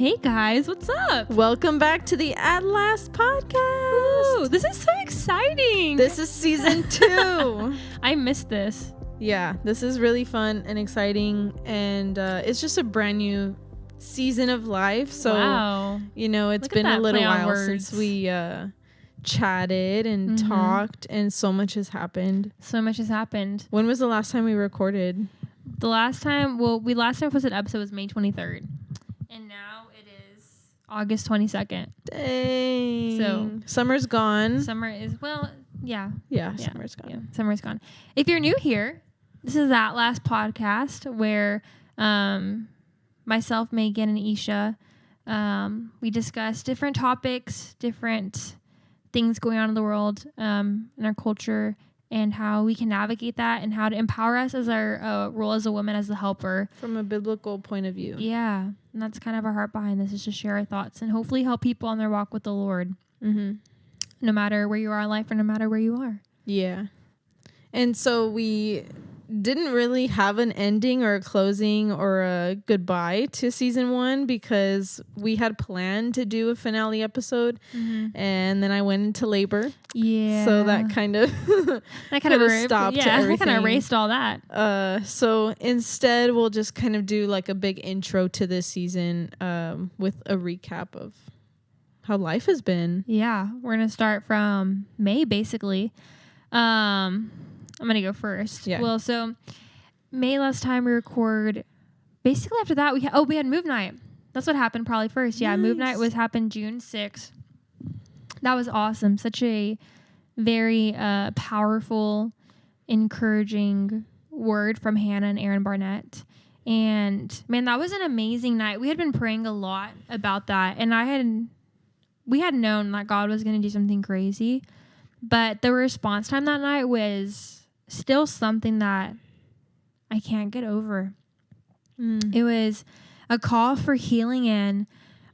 Hey guys, what's up? Welcome back to the At Last podcast. Ooh, this is so exciting. This is season 2. I missed this. Yeah, this is really fun and exciting, and it's just a brand new season of life. So, wow. You know, it's Look been at a that little play on while words. since we chatted and talked, and so much has happened. So much has happened. When was the last time we recorded? The last time, we last time posted an episode was May 23rd. And now it is August 22nd. Dang. So summer's gone. Summer is, yeah, summer's gone. Yeah, summer's gone. If you're new here, this is That Last podcast where myself, Megan, and Isha, we discuss different topics, different things going on in the world, in our culture, and how we can navigate that and how to empower us as our role as a woman, as the helper. From a biblical point of view. Yeah. And that's kind of our heart behind this, is to share our thoughts and hopefully help people on their walk with the Lord. Mm-hmm. No matter where you are in life or no matter where you are. Yeah. And so we didn't really have an ending or a closing or a goodbye to season 1 because we had planned to do a finale episode, and then I went into labor. Yeah. So that kind of stopped everything. That kind of erased all that. So instead we'll just kind of do like a big intro to this season with a recap of how life has been. Yeah. We're going to start from May, basically. I'm going to go first. Yeah. Well, so May last time we record, basically after that, we had move night. That's what happened probably first. Yeah. Nice. Move night happened June 6th. That was awesome. Such a very powerful, encouraging word from Hannah and Aaron Barnett. And man, that was an amazing night. We had been praying a lot about that. And we had known that God was going to do something crazy. But the response time that night was still something that I can't get over. It was a call for healing, and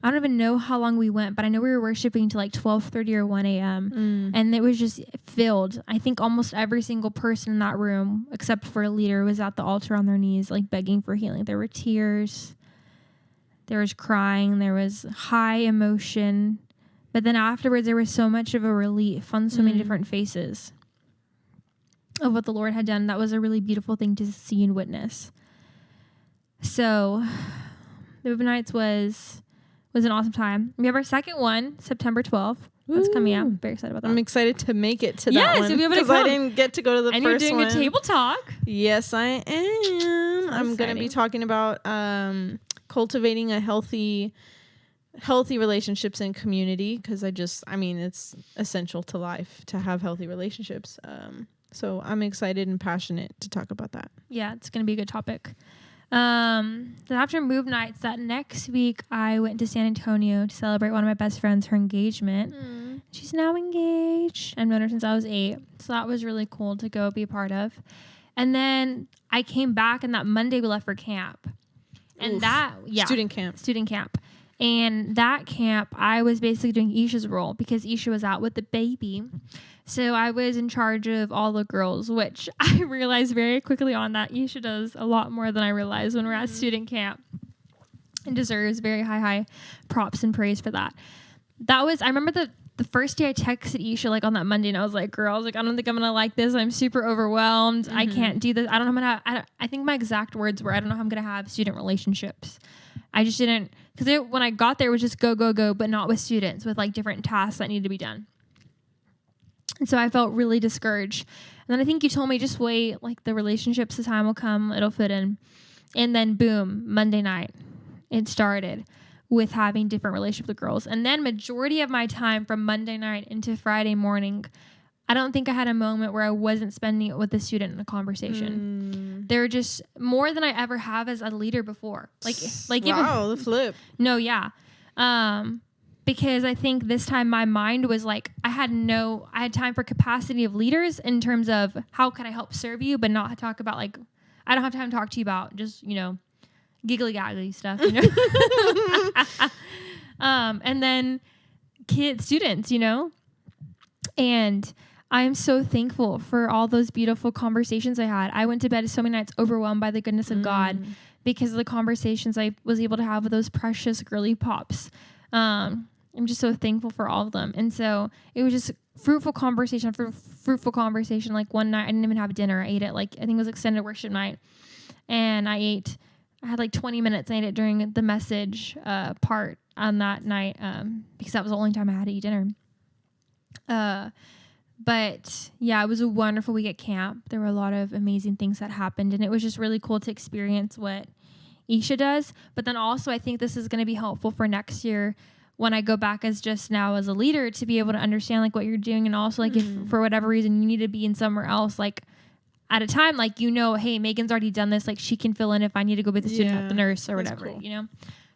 I don't even know how long we went, but I know we were worshiping till like 12:30 or 1 a.m. And it was just filled. I think almost every single person in that room, except for a leader, was at the altar on their knees, like begging for healing. There were tears. There was crying. There was high emotion. But then afterwards, there was so much of a relief on so many different faces of what the Lord had done. That was a really beautiful thing to see and witness. So the Movie Nights was an awesome time. We have our second one, September 12th. That's coming out. Very excited about that. I'm excited to make it to that one. Because I didn't get to go to the and first you're doing one. a table talk. Yes, I am. I'm going to be talking about cultivating a healthy relationships and community, because it's essential to life to have healthy relationships. So I'm excited and passionate to talk about that. Yeah, it's going to be a good topic. Then after Move Nights, that next week, I went to San Antonio to celebrate one of my best friends, her engagement. She's now engaged. I've known her since I was 8. So that was really cool to go be a part of. And then I came back, and that Monday we left for camp. And Student camp. And that camp, I was basically doing Isha's role because Isha was out with the baby. So I was in charge of all the girls, which I realized very quickly on that Isha does a lot more than I realized when we're at student camp, and deserves very high props and praise for that. I remember the first day I texted Isha like on that Monday, and I was like, girl, I don't think I'm going to like this. I'm super overwhelmed. I can't do this. I don't know how I'm going to, I think my exact words were, I don't know how I'm going to have student relationships. I just didn't, because when I got there, it was just go, but not with students, with like different tasks that needed to be done. And so I felt really discouraged. And then I think you told me, just wait, like the relationships, the time will come, it'll fit in. And then boom, Monday night, it started with having different relationships with girls. And then majority of my time from Monday night into Friday morning, I don't think I had a moment where I wasn't spending it with a student in a conversation. They were just more than I ever have as a leader before. Like wow, the flip. No, yeah. Because I think this time my mind was like, I had time for capacity of leaders in terms of how can I help serve you, but not talk about like, I don't have time to talk to you about just, giggly gaggly stuff, and then students, and I am so thankful for all those beautiful conversations I had. I went to bed so many nights overwhelmed by the goodness of God, because of the conversations I was able to have with those precious girly pops. I'm just so thankful for all of them. And so it was just fruitful conversation. Like one night I didn't even have dinner. I ate it I think it was extended worship night. And I had like 20 minutes. I ate it during the message part on that night because that was the only time I had to eat dinner. But yeah, it was a wonderful week at camp. There were a lot of amazing things that happened, and it was just really cool to experience what Isha does. But then also I think this is going to be helpful for next year when I go back as a leader, to be able to understand like what you're doing. And also like if for whatever reason you need to be in somewhere else, like at a time, like, hey, Megan's already done this. Like she can fill in if I need to go be the student at the nurse or whatever, cool.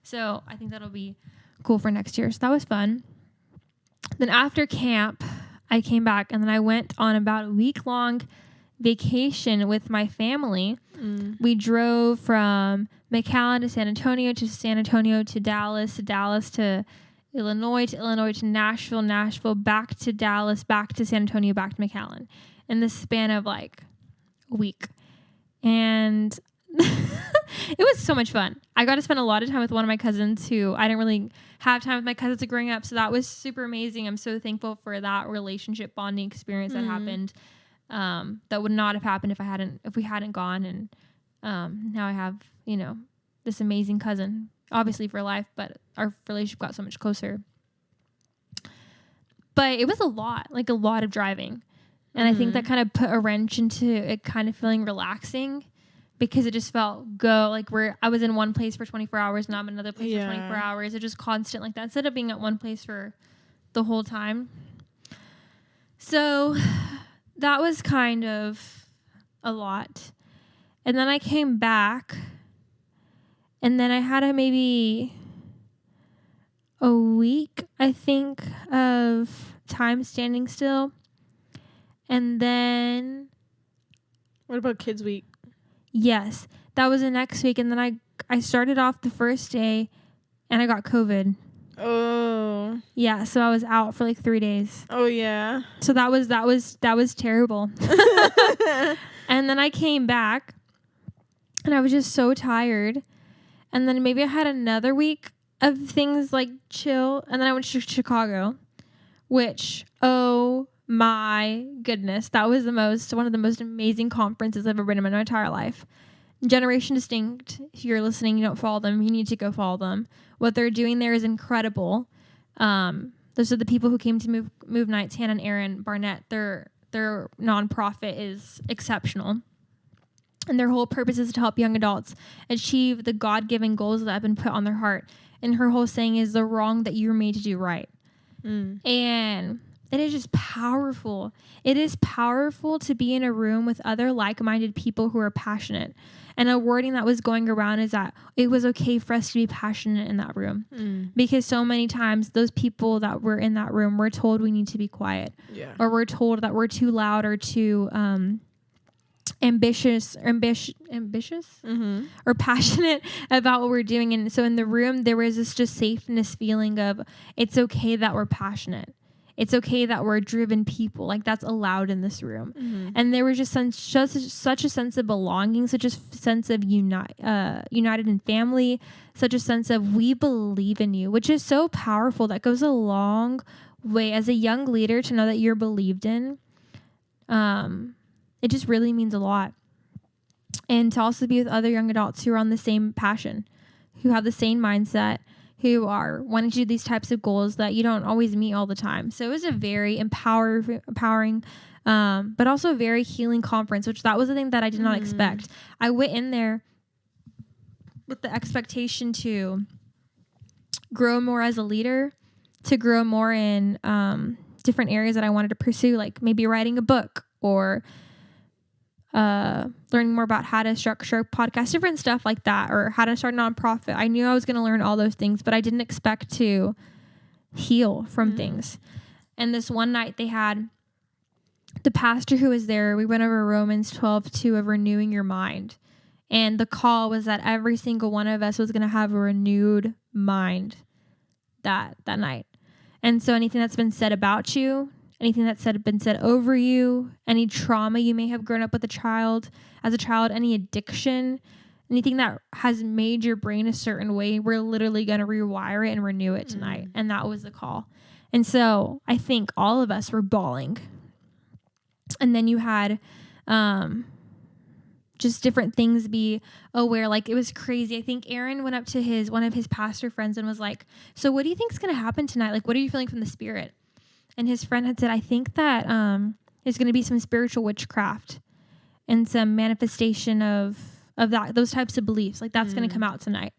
So I think that'll be cool for next year. So that was fun. Then after camp, I came back and then I went on about a week-long vacation with my family. We drove from McAllen to San Antonio to Dallas to Illinois to Nashville, back to Dallas, back to San Antonio, back to McAllen in the span of like a week. And it was so much fun. I got to spend a lot of time with one of my cousins who I didn't really have time with my cousins growing up. So that was super amazing. I'm so thankful for that relationship bonding experience that happened. That would not have happened if we hadn't gone. And now I have, this amazing cousin, obviously for life, but our relationship got so much closer. But it was a lot of driving. And I think that kind of put a wrench into it kind of feeling relaxing, because it just felt I was in one place for 24 hours and I'm in another place for 24 hours. It just constant like that instead of being at one place for the whole time. So that was kind of a lot. And then I came back and then I had maybe a week, I think, of time standing still. And then... What about Kids Week? Yes, that was the next week. And then I started off the first day and I got COVID. Oh. Yeah, so I was out for like 3 days. Oh yeah. So that was terrible. And then I came back and I was just so tired. And then maybe I had another week of things like chill. And then I went to Chicago, which, oh my goodness, that was one of the most amazing conferences I've ever been in my entire life. Generation Distinct, if you're listening, you don't follow them, you need to go follow them. What they're doing there is incredible. Those are the people who came to Move Nights, Hannah and Aaron Barnett. Their nonprofit is exceptional. And their whole purpose is to help young adults achieve the God-given goals that have been put on their heart. And her whole saying is the wrong that you were made to do right. And it is just powerful. It is powerful to be in a room with other like-minded people who are passionate. And a wording that was going around is that it was okay for us to be passionate in that room. Because so many times those people that were in that room were told we need to be quiet. Yeah. Or we're told that we're too loud or too ambitious or passionate about what we're doing. And so in the room, there was this just safeness feeling of it's okay that we're passionate. It's okay that we're driven people. Like that's allowed in this room. And there was just such a sense of belonging, such a sense of united in family, such a sense of we believe in you, which is so powerful. That goes a long way as a young leader to know that you're believed in. It just really means a lot. And to also be with other young adults who are on the same passion, who have the same mindset, who are wanting to do these types of goals that you don't always meet all the time. So it was a very empowering, but also a very healing conference, which that was the thing that I did not expect. I went in there with the expectation to grow more as a leader, to grow more in different areas that I wanted to pursue, like maybe writing a book or learning more about how to structure a podcast, different stuff like that, or how to start a nonprofit. I knew I was going to learn all those things, but I didn't expect to heal from things. And this one night they had the pastor who was there. We went over Romans 12:2 of renewing your mind. And the call was that every single one of us was going to have a renewed mind that night. And so anything that's been said about you, anything that's been said over you, any trauma you may have grown up with as a child, any addiction, anything that has made your brain a certain way, we're literally going to rewire it and renew it tonight. And that was the call. And so I think all of us were bawling. And then you had just different things be aware. Like, it was crazy. I think Aaron went up to one of his pastor friends and was like, so what do you think is going to happen tonight? Like, what are you feeling from the Spirit? And his friend had said, I think that there's going to be some spiritual witchcraft and some manifestation of those types of beliefs. Like, that's going to come out tonight.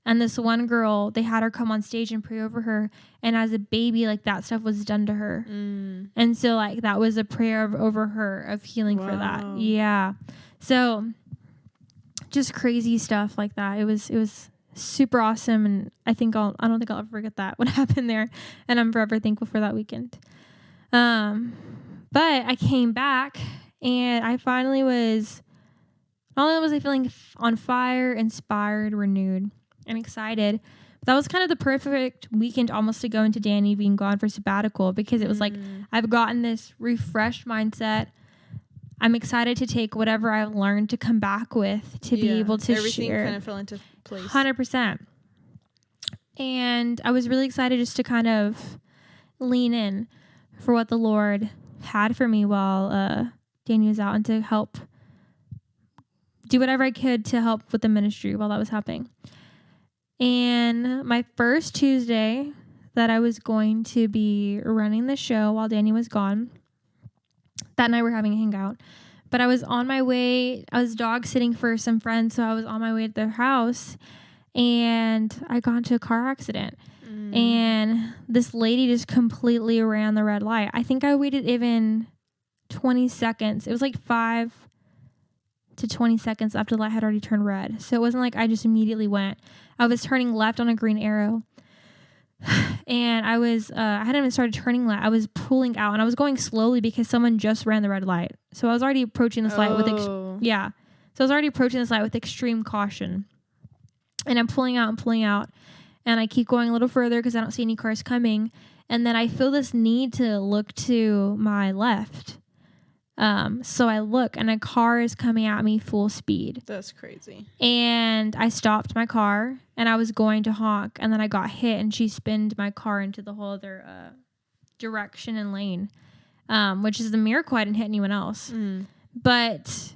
And this one girl, they had her come on stage and pray over her. And as a baby, like, that stuff was done to her. And so, like, that was a prayer over her of healing for that. Yeah. So just crazy stuff like that. It was super awesome. And I don't think I'll ever forget that, what happened there. And I'm forever thankful for that weekend. But I came back and I finally was, not only was I feeling on fire, inspired, renewed, and excited, but that was kind of the perfect weekend almost to go into Danny being gone for sabbatical, because it was like, I've gotten this refreshed mindset. I'm excited to take whatever I've learned to come back with, to be able to everything share. kind of fell into place. 100%. And I was really excited just to kind of lean in for what the Lord had for me while Danny was out, and to help do whatever I could to help with the ministry while that was happening. And my first Tuesday that I was going to be running the show while Danny was gone, that night we're having a hangout. But I was on my way. I was dog sitting for some friends, so I was on my way to their house, and I got into a car accident. And this lady just completely ran the red light. I think I waited even 20 seconds. It was like 5 to 20 seconds after the light had already turned red. So it wasn't like I just immediately went. I was turning left on a green arrow. And I hadn't even started turning left. I was pulling out, and I was going slowly because someone just ran the red light. So I was already approaching this light with, So I was already approaching this light with extreme caution. And I'm pulling out, and I keep going a little further because I don't see any cars coming. And then I feel this need to look to my left. So I look, and a car is coming at me full speed. That's crazy. And I stopped my car, and I was going to honk, and then I got hit, and she spinned my car into the whole other direction and lane, which is the miracle I didn't hit anyone else. But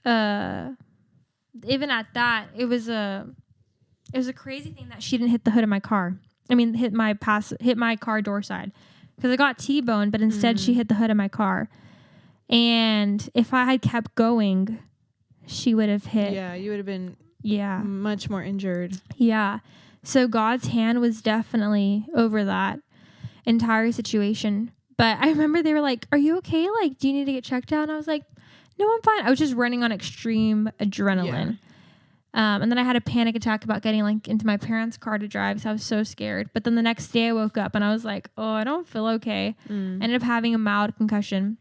even at that, it was a crazy thing that she didn't hit the hood of my car. I mean, hit my car door side, because I got T-boned, but instead she hit the hood of my car. And if I had kept going, she would have hit. Yeah, you would have been much more injured. Yeah. So God's hand was definitely over that entire situation. But I remember they were like, "Are you okay? Like, do you need to get checked out?" And I was like, "No, I'm fine." I was just running on extreme adrenaline. And then I had a panic attack about getting like into my parents' car to drive, so I was so scared. But then the next day I woke up and I was like, "Oh, I don't feel okay." Ended up having a mild concussion,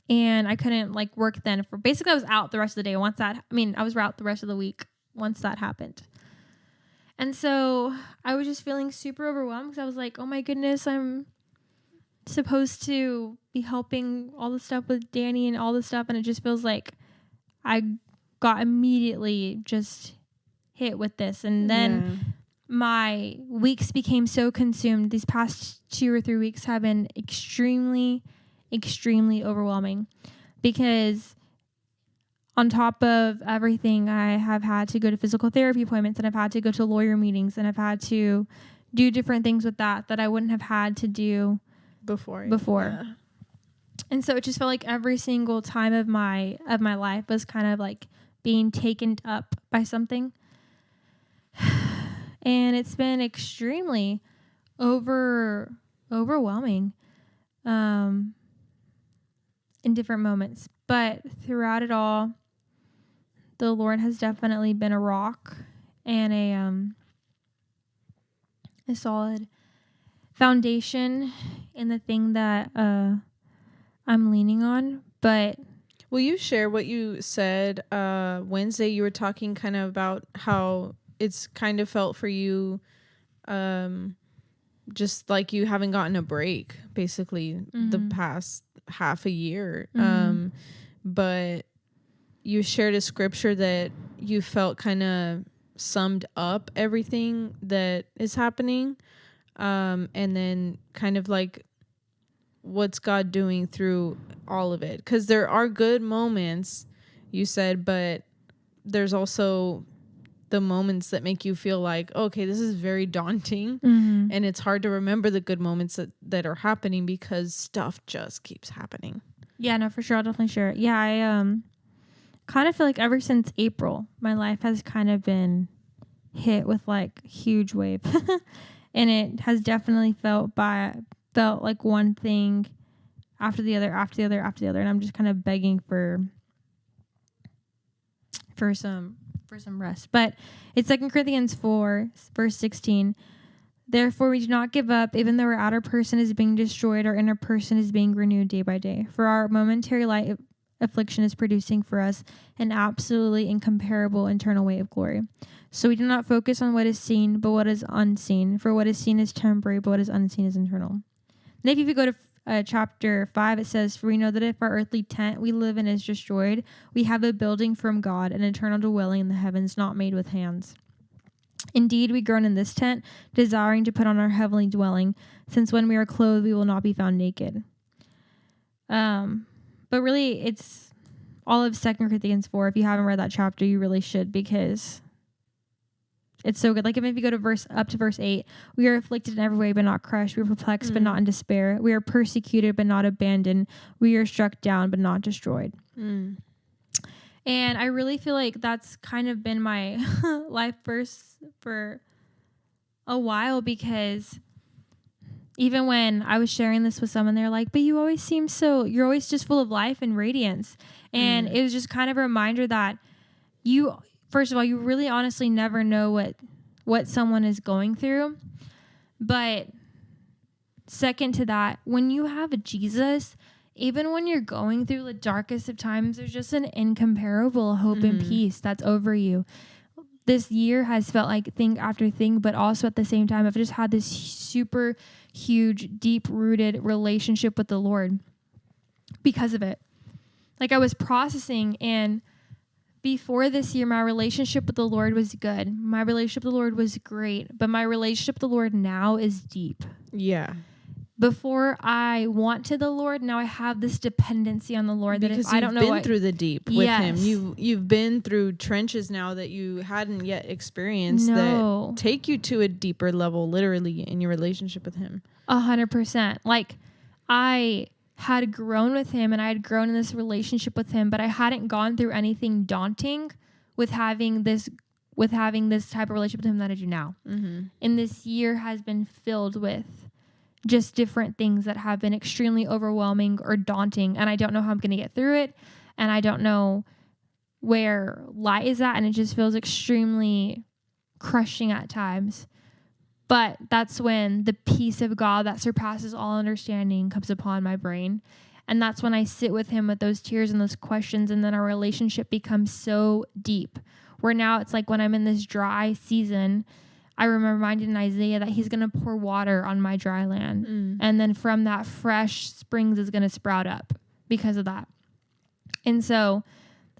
and I couldn't like work then. Basically, I was out the rest of the day. I was out the rest of the week once that happened. And so I was just feeling super overwhelmed, because I was like, "Oh my goodness, I'm supposed to be helping all the stuff with Danny and all this stuff," and it just feels like I got immediately just hit with this. And then my weeks became so consumed. These past 2 or 3 weeks have been extremely, extremely overwhelming, because on top of everything, I have had to go to physical therapy appointments, and I've had to go to lawyer meetings, and I've had to do different things with that I wouldn't have had to do before. Yeah. And so it just felt like every single time of my life was kind of like being taken up by something. And it's been extremely overwhelming in different moments. But throughout it all, the Lord has definitely been a rock and a solid foundation in the thing that I'm leaning on. But will you share what you said Wednesday? You were talking kind of about how it's kind of felt for you just like you haven't gotten a break basically the past half a year. But you shared a scripture that you felt kind of summed up everything that is happening. And then kind of like, what's God doing through all of it? Because there are good moments, you said, but there's also the moments that make you feel like, okay, this is very daunting. Mm-hmm. And it's hard to remember the good moments that are happening because stuff just keeps happening. Yeah, no, for sure. I'll definitely share it. Yeah, I kind of feel like ever since April, my life has kind of been hit with like huge wave. And it has definitely felt like one thing after the other, after the other, after the other. And I'm just kind of begging for some rest. But it's 2 Corinthians 4, verse 16. Therefore, we do not give up, even though our outer person is being destroyed, our inner person is being renewed day by day. For our momentary light affliction is producing for us an absolutely incomparable eternal weight of glory. So we do not focus on what is seen, but what is unseen. For what is seen is temporary, but what is unseen is eternal. And if you go to chapter 5, it says, for we know that if our earthly tent we live in is destroyed, we have a building from God, an eternal dwelling in the heavens, not made with hands. Indeed, we groan in this tent, desiring to put on our heavenly dwelling, since when we are clothed, we will not be found naked. But really, it's all of 2 Corinthians 4. If you haven't read that chapter, you really should, because it's so good. Like if you go to up to verse 8, we are afflicted in every way, but not crushed. We are perplexed, but not in despair. We are persecuted, but not abandoned. We are struck down, but not destroyed. And I really feel like that's kind of been my life verse for a while, because even when I was sharing this with someone, they're like, but you're always just full of life and radiance. And it was just kind of a reminder that first of all, you really honestly never know what someone is going through. But second to that, when you have a Jesus, even when you're going through the darkest of times, there's just an incomparable hope and peace that's over you. This year has felt like thing after thing, but also at the same time, I've just had this super huge, deep-rooted relationship with the Lord because of it. Like I was processing, and before this year, my relationship with the Lord was good. My relationship with the Lord was great, but my relationship with the Lord now is deep. Yeah. Before I wanted the Lord, now I have this dependency on the Lord because that if I don't know you've been through the deep with Him. You've been through trenches now that you hadn't yet experienced that take you to a deeper level, literally, in your relationship with Him. 100%. Like I had grown with Him and I had grown in this relationship with Him, but I hadn't gone through anything daunting with having this type of relationship with Him that I do now. And this year has been filled with just different things that have been extremely overwhelming or daunting, and I don't know how I'm going to get through it, and I don't know where light is at, and it just feels extremely crushing at times. But that's when the peace of God that surpasses all understanding comes upon my brain, and that's when I sit with Him with those tears and those questions, and then our relationship becomes so deep, where now it's like when I'm in this dry season, I remember reminded in Isaiah that He's going to pour water on my dry land. And then from that, fresh springs is going to sprout up because of that. And so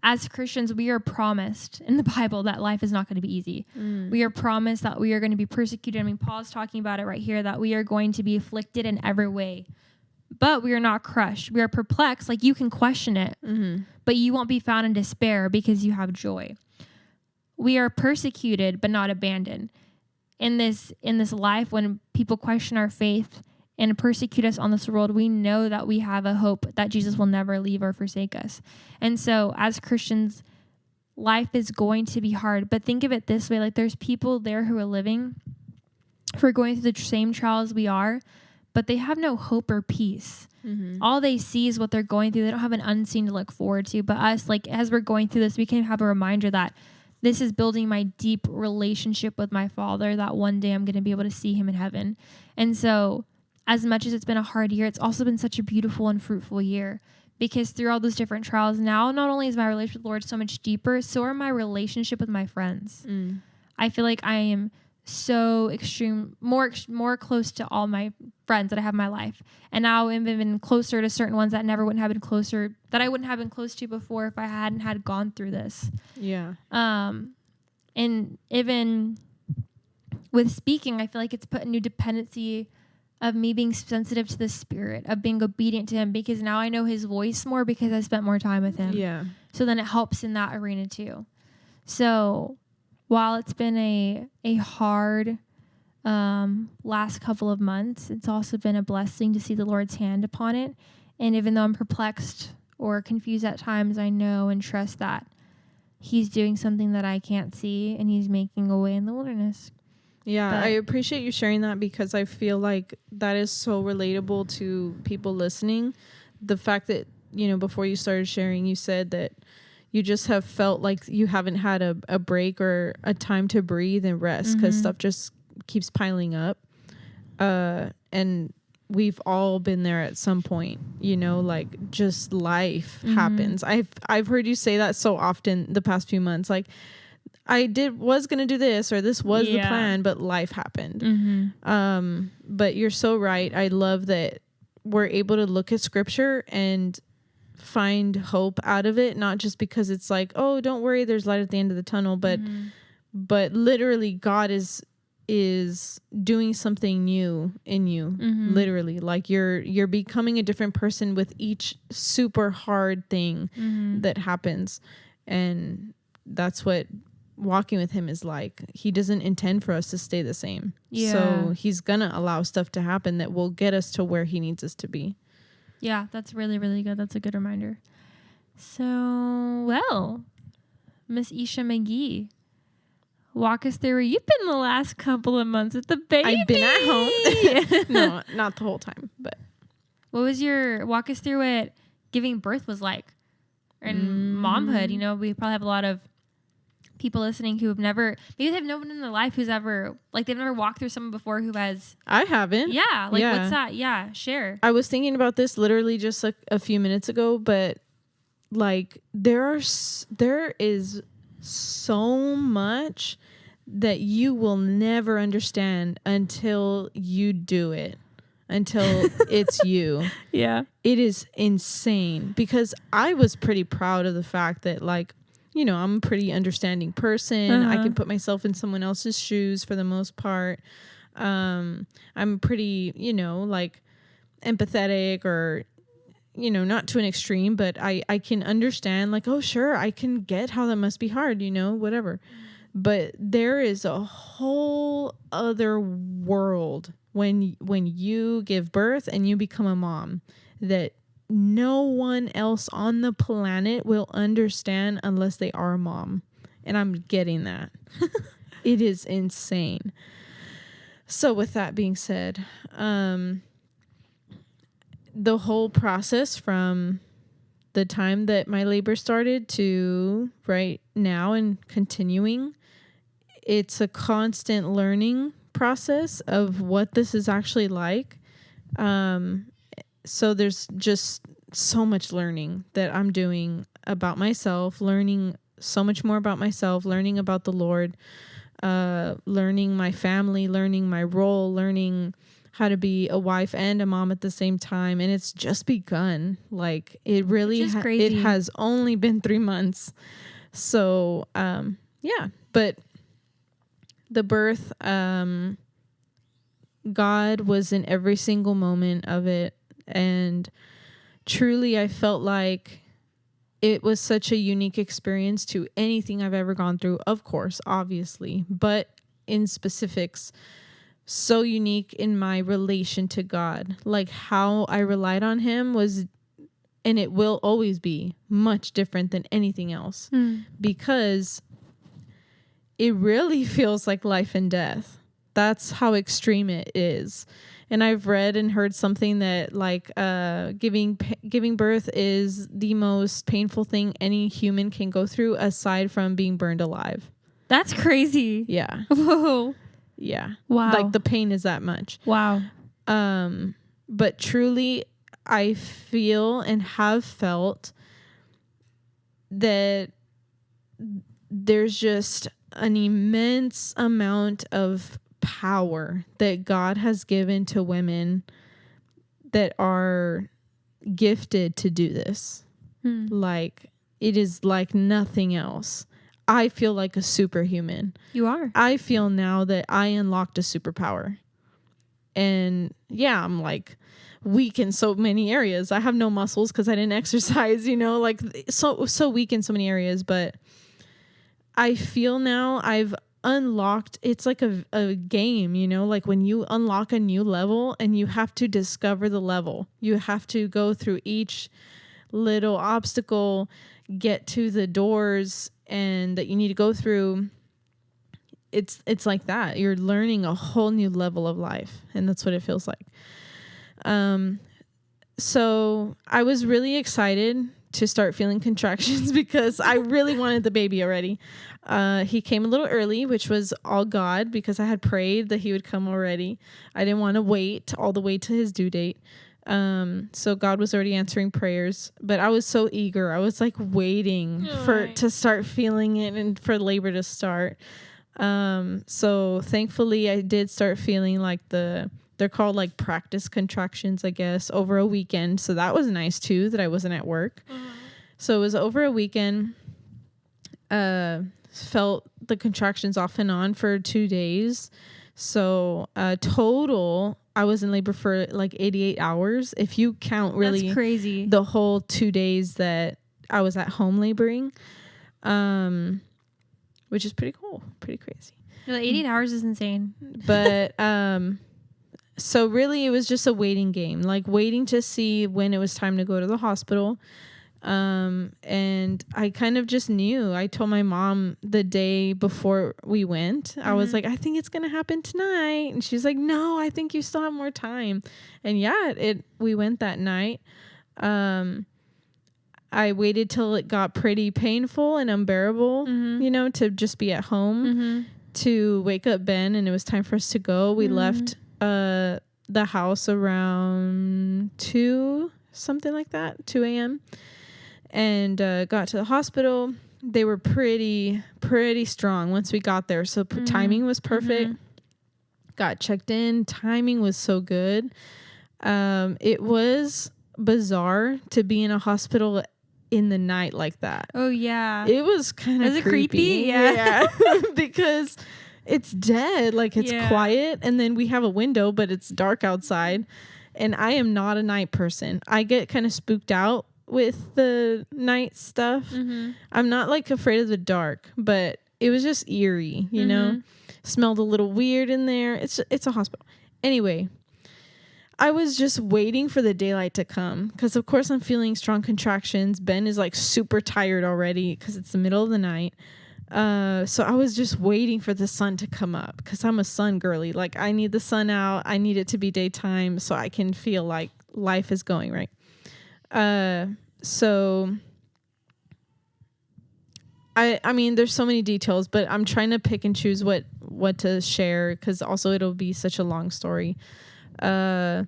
as Christians, we are promised in the Bible that life is not going to be easy. We are promised that we are going to be persecuted. I mean, Paul's talking about it right here, that we are going to be afflicted in every way. But we are not crushed. We are perplexed. Like you can question it, but you won't be found in despair because you have joy. We are persecuted, but not abandoned. In this life, when people question our faith and persecute us on this world, we know that we have a hope that Jesus will never leave or forsake us. And so as Christians, life is going to be hard, but think of it this way, like there's people there who are going through the same trials we are, but they have no hope or peace. All they see is what they're going through. They don't have an unseen to look forward to. But us, like as we're going through this, we can have a reminder that this is building my deep relationship with my Father, that one day I'm going to be able to see Him in heaven. And so as much as it's been a hard year, it's also been such a beautiful and fruitful year, because through all those different trials, now not only is my relationship with the Lord so much deeper, so are my relationship with my friends. I feel like I am so extreme, more close to all my friends that I have in my life. And now I'm even closer to certain ones that never wouldn't have been closer, that I wouldn't have been close to before if I hadn't had gone through this. Yeah. And even with speaking, I feel like it's put a new dependency of me being sensitive to the Spirit, of being obedient to him, because now I know his voice more because I spent more time with him. Yeah. So then it helps in that arena too. So while it's been a hard last couple of months, it's also been a blessing to see the Lord's hand upon it. And even though I'm perplexed or confused at times, I know and trust that he's doing something that I can't see, and he's making a way in the wilderness. Yeah, I appreciate you sharing that, because I feel like that is so relatable to people listening. The fact that, before you started sharing, you said that you just have felt like you haven't had a break or a time to breathe and rest, because stuff just keeps piling up. And we've all been there at some point, like just life happens. I've heard you say that so often the past few months, like, I was going to do this, or this was the plan, but life happened. But you're so right. I love that we're able to look at scripture and find hope out of it. Not just because it's like, oh, don't worry, there's light at the end of the tunnel, but literally God is doing something new in you. Literally, like you're becoming a different person with each super hard thing that happens. And that's what walking with him is like. He doesn't intend for us to stay the same. So he's gonna allow stuff to happen that will get us to where he needs us to be. Yeah, that's really, really good. That's a good reminder. So, well, Miss Isha McGee, walk us through where you've been the last couple of months with the baby. I've been at home. No, not the whole time, but walk us through what giving birth was like, and momhood. We probably have a lot of people listening who have never, maybe they've no one in their life who's ever, like, they've never walked through someone before who has. I haven't. Yeah. Like, what's that? Yeah. Share. I was thinking about this literally just like a few minutes ago, but like there is so much that you will never understand until you do it, until it's you. Yeah. It is insane, because I was pretty proud of the fact that, like, I'm a pretty understanding person. I can put myself in someone else's shoes for the most part. I'm pretty, like, empathetic, or, not to an extreme, but I can understand, like, oh, sure, I can get how that must be hard, whatever. But there is a whole other world when you give birth and you become a mom that no one else on the planet will understand unless they are a mom. And I'm getting that. It is insane. So with that being said, the whole process from the time that my labor started to right now and continuing, it's a constant learning process of what this is actually like. So there's just so much learning that I'm doing about myself, learning so much more about myself, learning about the Lord, learning my family, learning my role, learning how to be a wife and a mom at the same time. And it's just begun. Like, it really it has only been 3 months. So, but the birth, God was in every single moment of it. And truly, I felt like it was such a unique experience to anything I've ever gone through. Of course, obviously, but in specifics, so unique in my relation to God. Like, how I relied on him was, and it will always be, much different than anything else, because it really feels like life and death. That's how extreme it is. And I've read and heard something that, like, giving birth is the most painful thing any human can go through, aside from being burned alive. That's crazy. Yeah. Whoa. Yeah. Wow. Like, the pain is that much. Wow. But truly, I feel and have felt that there's just an immense amount of power that God has given to women that are gifted to do this. Like, it is like nothing else. I feel like a superhuman. You are. I feel now that I unlocked a superpower. And yeah, I'm like weak in so many areas. I have no muscles because I didn't exercise, you know, like so weak in so many areas. But I feel now I've unlocked, it's like a game, you know, like when you unlock a new level and you have to discover the level. You have to go through each little obstacle, get to the doors and that you need to go through. It's like that. You're learning a whole new level of life, and that's what it feels like. So I was really excited to start feeling contractions because I really wanted the baby already. He came a little early, which was all God, because I had prayed that he would come already. I didn't want to wait all the way to his due date. So God was already answering prayers, but I was so eager. I was like waiting to start feeling it and for labor to start. So thankfully I did start feeling like they're called like practice contractions, I guess, over a weekend. So that was nice too, that I wasn't at work. So it was over a weekend. Felt the contractions off and on for 2 days. So, total, I was in labor for like 88 hours. If you count really, that's crazy, the whole 2 days that I was at home laboring, which is pretty cool, pretty crazy. Like 88 hours is insane. But, so really it was just a waiting game, like waiting to see when it was time to go to the hospital. And I kind of just knew. I told my mom the day before we went, I was like, I think it's going to happen tonight. And she's like, no, I think you still have more time. And yeah, we went that night. I waited till it got pretty painful and unbearable, you know, to just be at home, to wake up Ben, and it was time for us to go. We left, the house around 2, something like that, 2 a.m. and got to the hospital. They were pretty strong once we got there. So timing was perfect. Got checked in. Timing was so good. It was bizarre to be in a hospital in the night like that. Oh yeah. It was kind of creepy. Yeah. Because it's dead. Like it's quiet. And then we have a window, but it's dark outside. And I am not a night person. I get kind of spooked out with the night stuff. I'm not like afraid of the dark, but it was just eerie, you know. Smelled a little weird in there. It's a hospital. Anyway, I was just waiting for the daylight to come because of course I'm feeling strong contractions. Ben is like super tired already because it's the middle of the night. So I was just waiting for the sun to come up because I'm a sun girly. Like I need the sun out. I need it to be daytime so I can feel like life is going right. So I mean, there's so many details, but I'm trying to pick and choose what to share because also it'll be such a long story. My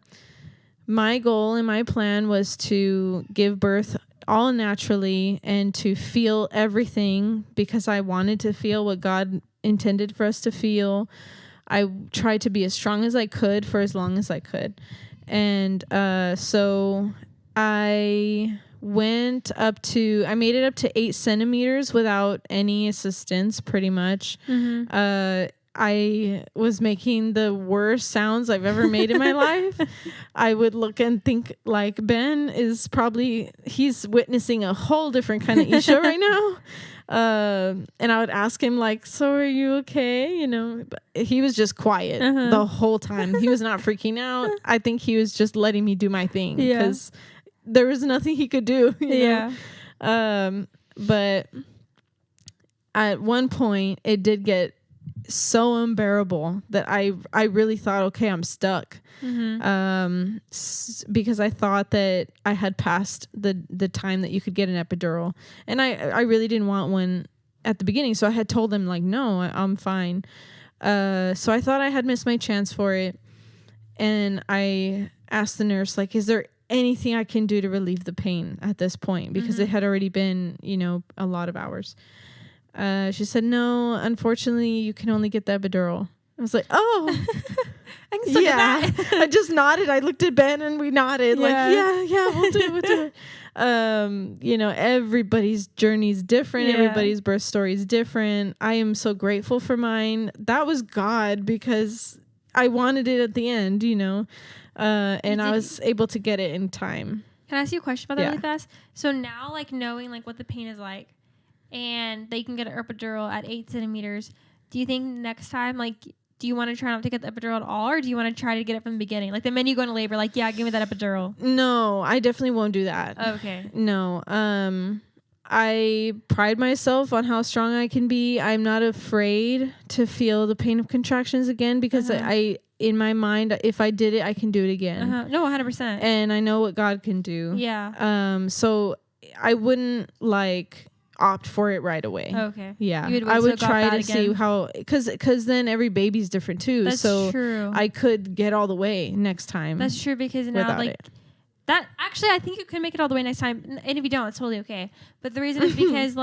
goal and my plan was to give birth all naturally and to feel everything because I wanted to feel what God intended for us to feel. I tried to be as strong as I could for as long as I could. And so I made it up to 8 centimeters without any assistance, pretty much. I was making the worst sounds I've ever made in my life. I would look and think like Ben is he's witnessing a whole different kind of Isha right now. And I would ask him like, so are you okay? You know, but he was just quiet the whole time. He was not freaking out. I think he was just letting me do my thing because there was nothing he could do. You know? But at one point it did get so unbearable that I really thought, okay, I'm stuck. Because I thought that I had passed the time that you could get an epidural, and I really didn't want one at the beginning, so I had told them like, no, I'm fine. So I thought I had missed my chance for it, and I asked the nurse like, is there anything I can do to relieve the pain at this point, because it had already been, you know, a lot of hours. She said, no, unfortunately, you can only get the epidural. I was like, oh, I can still get that. I just nodded. I looked at Ben and we nodded like, yeah, we'll do it. Everybody's journey is different. Yeah. Everybody's birth story is different. I am so grateful for mine. That was God, because I wanted it at the end, and I was able to get it in time. Can I ask you a question about that really fast? So now, like, knowing like what the pain is like, and they can get an epidural at 8 centimeters, do you think next time, like, do you want to try not to get the epidural at all, or do you want to try to get it from the beginning? Like, the minute you go into labor, like, yeah, give me that epidural. No, I definitely won't do that. Okay. No. I pride myself on how strong I can be. I'm not afraid to feel the pain of contractions again, because I in my mind, if I did it, I can do it again. No, 100%. And I know what God can do. Yeah. So I wouldn't opt for it right away. Okay. Yeah. I would try to see how, because then every baby's different too. That's true. I could get all the way next time. That's true, because now that actually, I think you can make it all the way next time, and if you don't, it's totally okay. But the reason is because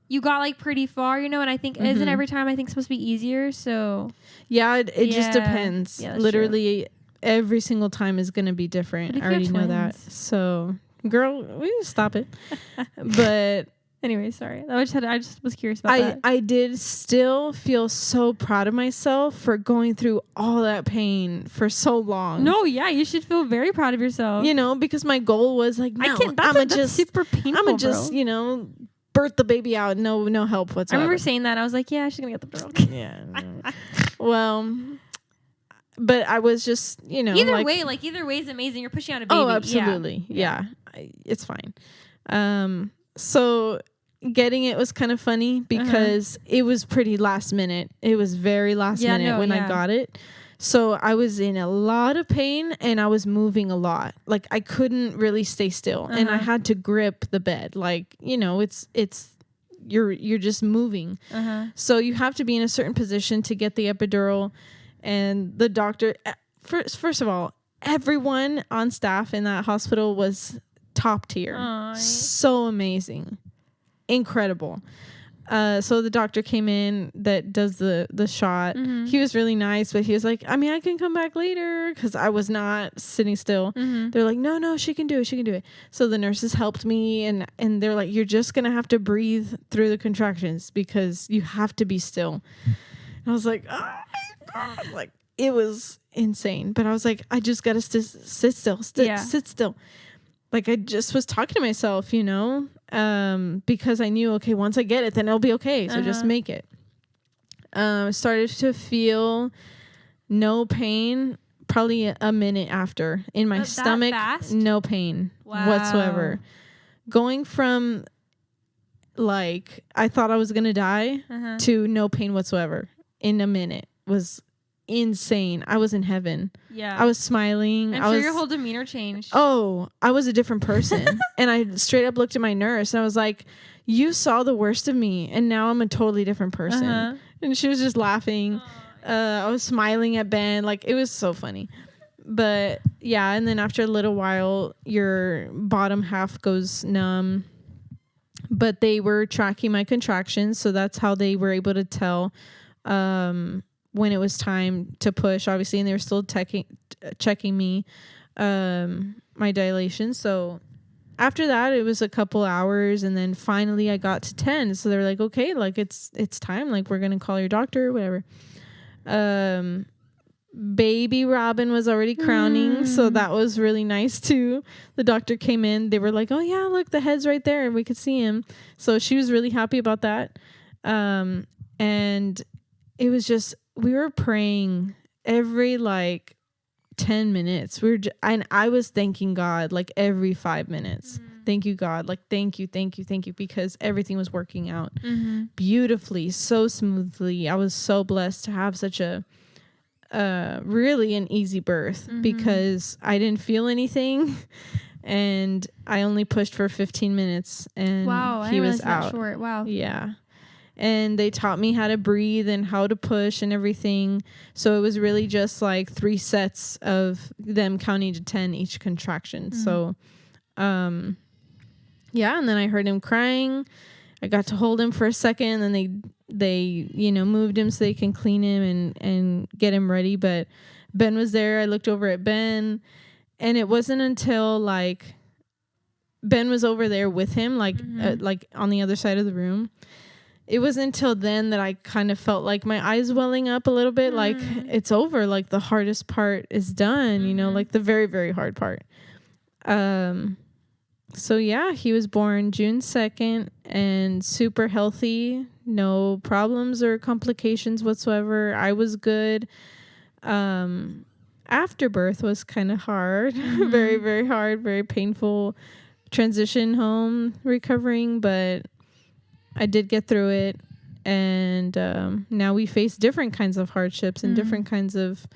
you got pretty far, and I think isn't every time I think supposed to be easier. So yeah, it just depends. Yeah, literally every single time is going to be different. I already know that. So girl, we need to stop it. But anyway, sorry. I just was curious about that. I did still feel so proud of myself for going through all that pain for so long. No, yeah, you should feel very proud of yourself. Because my goal was no, that's super painful. I'm just, birth the baby out. No help whatsoever. I remember saying that. I was like, yeah, she's gonna get the girl. Yeah. Well, but I was just, either way is amazing. You're pushing out a baby. Oh, absolutely. Yeah. It's fine. So getting it was kind of funny because it was pretty last minute. It was very last minute when I got it. So I was in a lot of pain and I was moving a lot. Like, I couldn't really stay still and I had to grip the bed. Like, you're just moving. So you have to be in a certain position to get the epidural. And the doctor, first of all, everyone on staff in that hospital was top tier. Aww. So amazing. Incredible. So the doctor came in that does the shot. He was really nice, but he was like, I can come back later, because I was not sitting still. They're like, no, she can do it. So the nurses helped me, and they're like, you're just gonna have to breathe through the contractions because you have to be still. And I was like, oh my God. It was insane, but I was like, I just gotta sit still. Sit still. I just was talking to myself, because I knew, okay, once I get it, then it'll be okay. So just make it. Started to feel no pain probably a minute after in my stomach. No pain whatsoever. Going from I thought I was going to die to no pain whatsoever in a minute was insane. I was in heaven. Yeah. I was smiling. I'm sure your whole demeanor changed. Oh, I was a different person. And I straight up looked at my nurse and I was like, you saw the worst of me and now I'm a totally different person. And she was just laughing. I was smiling at Ben. It was so funny. But yeah, and then after a little while, your bottom half goes numb. But they were tracking my contractions, so that's how they were able to tell when it was time to push, obviously, and they were still checking me, my dilation. So after that, it was a couple hours, and then finally I got to 10. So they were like, okay, it's time. We're going to call your doctor or whatever. Baby Robin was already crowning, so that was really nice too. The doctor came in. They were like, oh yeah, look, the head's right there, and we could see him. So she was really happy about that. And it was just, we were praying every 10 minutes. And I was thanking God every 5 minutes. Thank you, God. Thank you, because everything was working out beautifully, so smoothly. I was so blessed to have such a really an easy birth because I didn't feel anything and I only pushed for 15 minutes and he was out. Short. Wow. Yeah. And they taught me how to breathe and how to push and everything. So it was really just 3 sets of them counting to 10 each contraction. So, yeah. And then I heard him crying. I got to hold him for a second and then they, moved him so they can clean him and get him ready. But Ben was there. I looked over at Ben, and it wasn't until like Ben was over there with him, like on the other side of the room. It wasn't until then that I kind of felt like my eyes welling up a little bit, like it's over, like the hardest part is done, like the very, very hard part. So yeah, he was born June 2nd and super healthy, no problems or complications whatsoever. I was good. Afterbirth was kind of hard, very, very hard, very painful transition home recovering, but I did get through it. And now we face different kinds of hardships and different kinds of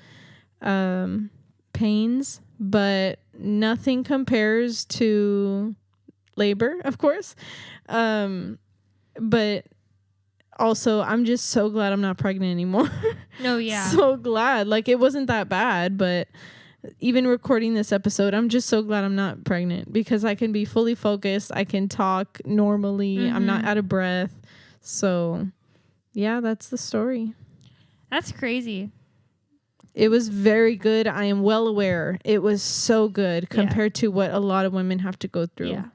pains, but nothing compares to labor, of course. But also, I'm just so glad I'm not pregnant anymore. Oh, yeah. So glad. Like, it wasn't that bad, but even recording this episode, I'm just so glad I'm not pregnant because I can be fully focused. I can talk normally. I'm not out of breath. So, yeah, that's the story. That's crazy. It was very good. I am well aware. It was so good compared to what a lot of women have to go through. Yeah.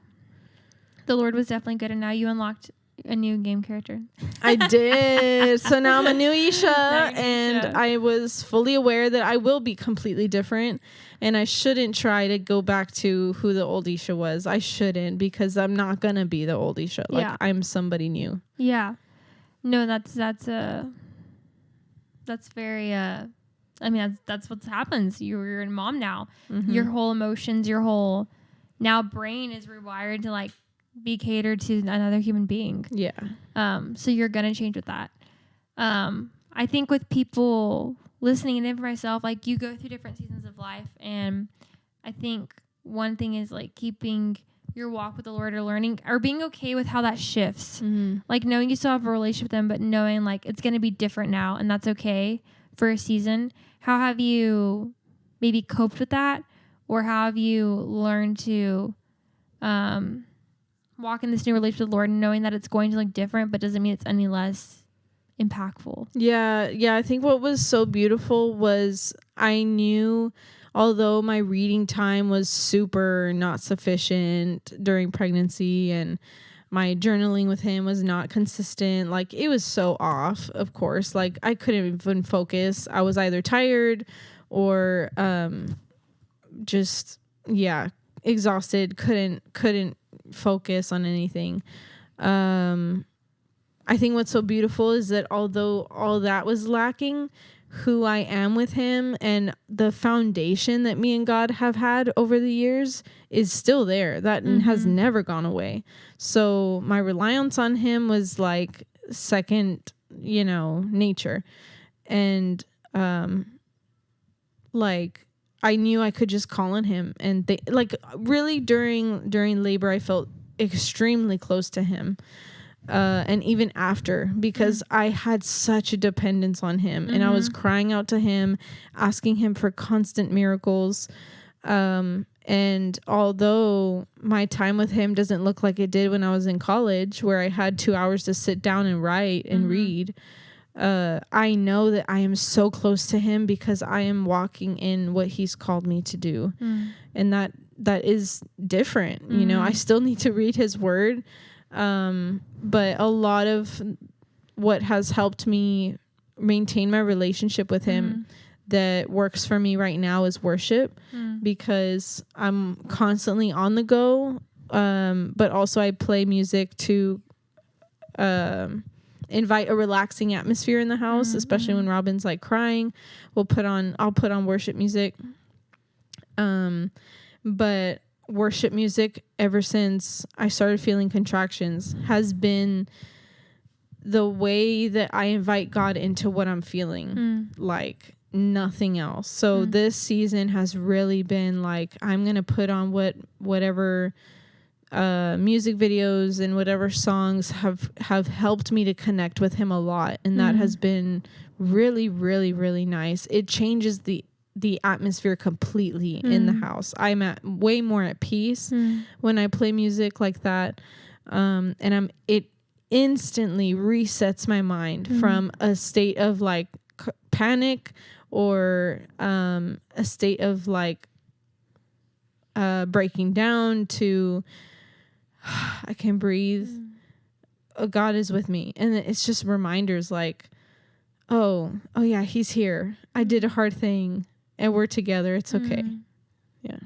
The Lord was definitely good, and now you unlocked a new game character. I did. So now I'm a new Isha, and I was fully aware that I will be completely different, and I shouldn't try to go back to who the old Isha was. I shouldn't, because I'm not going to be the old Isha. Like, I'm somebody new. Yeah. No, that's very, I mean, that's what happens. You're a mom now. Your whole emotions, your whole now brain is rewired to like be catered to another human being. Yeah. So you're gonna change with that. I think with people listening, and even for myself, like you go through different seasons of life, and I think one thing is like keeping your walk with the Lord, or learning or being okay with how that shifts. Like knowing you still have a relationship with them, but knowing like it's gonna be different now, and that's okay for a season. How have you maybe coped with that, or how have you learned to walk in this new relationship with the Lord, knowing that it's going to look different, but doesn't mean it's any less impactful? Yeah. I think what was so beautiful was I knew, although my reading time was super not sufficient during pregnancy, and my journaling with him was not consistent, like it was so off, of course, like I couldn't even focus. I was either tired or just exhausted, couldn't focus on anything. I think what's so beautiful is that although all that was lacking, who I am with him and the foundation that me and God have had over the years is still there. That has never gone away. So my reliance on him was like second, nature. And like I knew I could just call on him, and really during labor I felt extremely close to him. And even after, because I had such a dependence on him, and I was crying out to him, asking him for constant miracles. And although my time with him doesn't look like it did when I was in college, where I had 2 hours to sit down and write and read, I know that I am so close to him because I am walking in what he's called me to do. And that is different. I still need to read his word. But a lot of what has helped me maintain my relationship with him that works for me right now is worship, because I'm constantly on the go. But also I play music to invite a relaxing atmosphere in the house, especially when Robin's like crying. I'll put on worship music. But worship music, ever since I started feeling contractions, has been the way that I invite God into what I'm feeling, like nothing else. So this season has really been like, I'm going to put on whatever music videos and whatever songs have helped me to connect with him a lot. And that has been really, really, really nice. It changes the atmosphere completely in the house. I'm way more at peace when I play music like that. And it instantly resets my mind from a state of like panic or a state of like breaking down to I can breathe. God is with me. And it's just reminders like, oh yeah, he's here. I did a hard thing and we're together. It's okay. Yeah.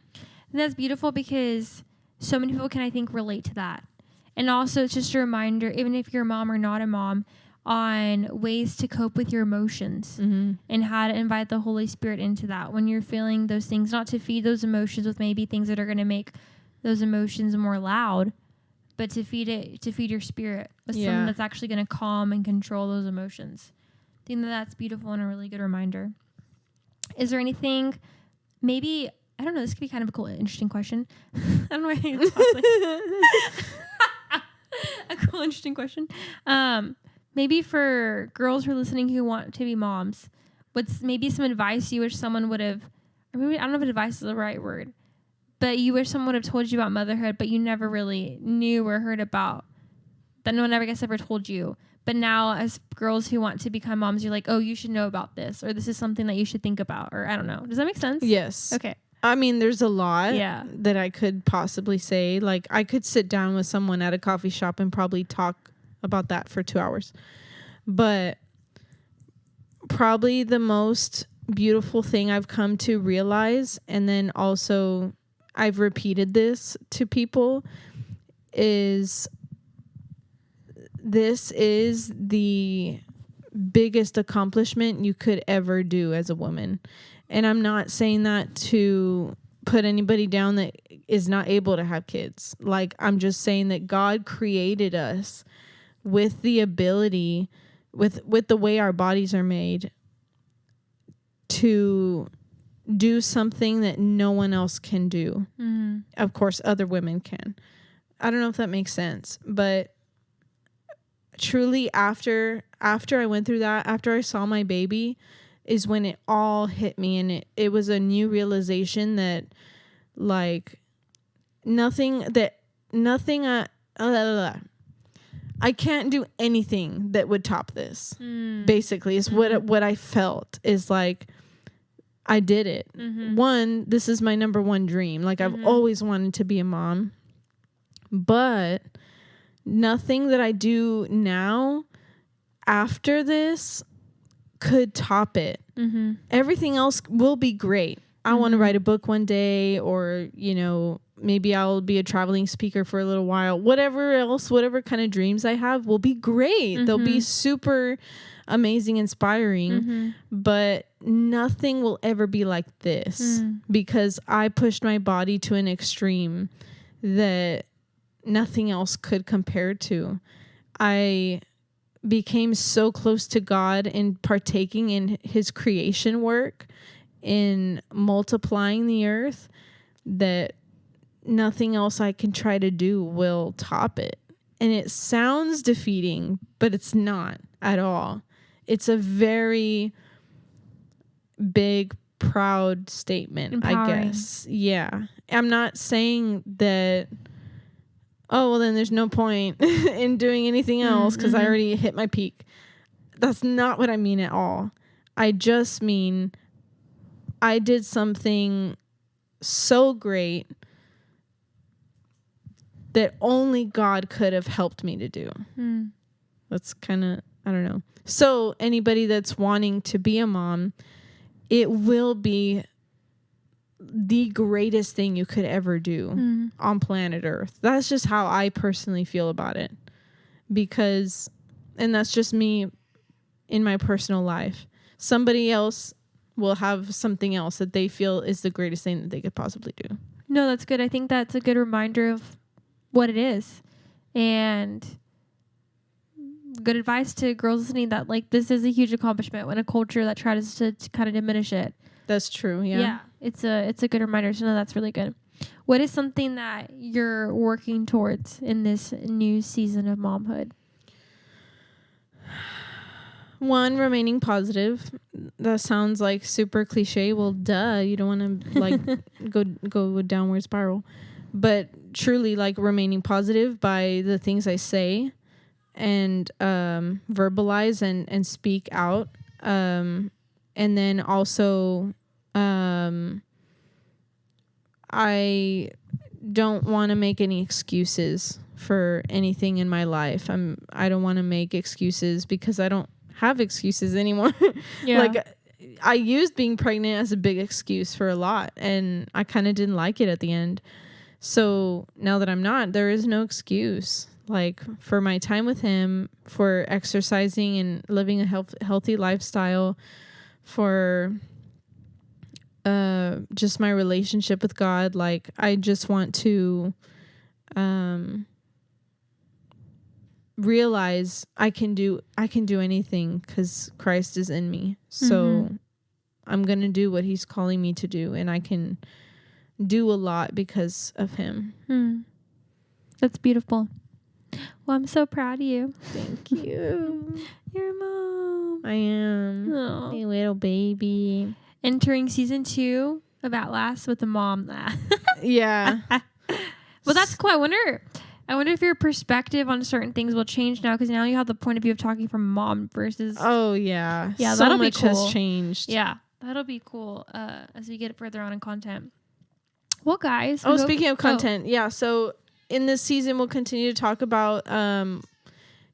And that's beautiful because so many people can, I think, relate to that. And also it's just a reminder, even if you're a mom or not a mom, on ways to cope with your emotions and how to invite the Holy Spirit into that when you're feeling those things, not to feed those emotions with maybe things that are going to make those emotions more loud, but to feed your spirit with something that's actually going to calm and control those emotions. I think that's beautiful and a really good reminder. Is there anything, maybe, I don't know, this could be kind of a cool, interesting question. I don't know why a cool, interesting question. Maybe for girls who are listening who want to be moms, what's maybe some advice you wish someone would have, or maybe, I don't know if advice is the right word, but you wish someone would have told you about motherhood, but you never really knew or heard about, that no one ever ever told you. But now as girls who want to become moms, you're like, oh, you should know about this, or this is something that you should think about, or I don't know. Does that make sense? Yes. Okay. I mean, there's a lot that I could possibly say. Like, I could sit down with someone at a coffee shop and probably talk about that for 2 hours. But probably the most beautiful thing I've come to realize, and then also I've repeated this to people, is this is the biggest accomplishment you could ever do as a woman. And I'm not saying that to put anybody down that is not able to have kids. Like, I'm just saying that God created us with the ability, with the way our bodies are made, to do something that no one else can do. Of course, other women can. I don't know if that makes sense, but truly after I went through that, after I saw my baby, is when it all hit me, and it was a new realization that like I can't do anything that would top this. Basically, is what I felt is like, I did it. One, this is my number one dream. Like, I've always wanted to be a mom, but nothing that I do now after this could top it. Everything else will be great. I want to write a book one day, or, you know, maybe I'll be a traveling speaker for a little while. Whatever kind of dreams I have will be great. They'll be super amazing, inspiring, but nothing will ever be like this because I pushed my body to an extreme that nothing else could compare to. I became so close to God in partaking in his creation work, in multiplying the earth, that nothing else I can try to do will top it. And it sounds defeating, but it's not at all. It's a very big, proud statement, empowering. I guess. Yeah. I'm not saying that, oh, well, then there's no point in doing anything else because I already hit my peak. That's not what I mean at all. I just mean I did something so great that only God could have helped me to do. That's kind of, I don't know. So anybody that's wanting to be a mom, it will be the greatest thing you could ever do on planet Earth. That's just how I personally feel about it. Because, and that's just me in my personal life. Somebody else will have something else that they feel is the greatest thing that they could possibly do. No, that's good. I think that's a good reminder of what it is. And good advice to girls listening that, like, this is a huge accomplishment when a culture that tries to kind of diminish it. That's true. Yeah. Yeah. It's a good reminder. So no, that's really good. What is something that you're working towards in this new season of momhood? One, remaining positive. That sounds like super cliche. Well, duh. You don't want to like go a downward spiral. But truly, like, remaining positive by the things I say and verbalize and speak out. And then also I don't want to make any excuses for anything in my life. I don't want to make excuses because I don't have excuses anymore. Yeah. Like I used being pregnant as a big excuse for a lot, and I kind of didn't like it at the end. So now that I'm not, there is no excuse. Like for my time with him, for exercising and living a healthy lifestyle, for just my relationship with God. Like I just want to realize I can do anything because Christ is in me. So I'm going to do what he's calling me to do, and I can do a lot because of him. That's beautiful. Well, I'm so proud of you. Thank you. You're a mom. I am. Aw. A little baby. Entering season 2 of Outlast with a mom. Yeah. Well, that's cool. I wonder if your perspective on certain things will change now, because now you have the point of view of talking from mom versus. Oh yeah. Yeah, so that'll much be cool. has changed. Yeah, that'll be cool as we get further on in content. Well, guys. Speaking of content, yeah. So in this season, we'll continue to talk about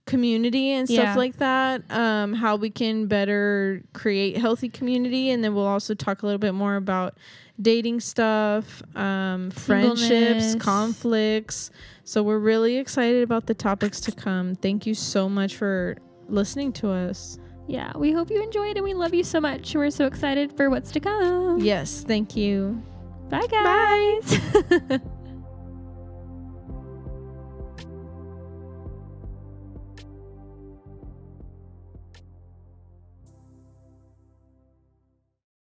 community and stuff like that. How we can better create healthy community, and then we'll also talk a little bit more about dating stuff, friendships, conflicts. So we're really excited about the topics to come. Thank you so much for listening to us. Yeah, we hope you enjoyed, and we love you so much. We're so excited for what's to come. Yes, thank you. Bye, guys. Bye.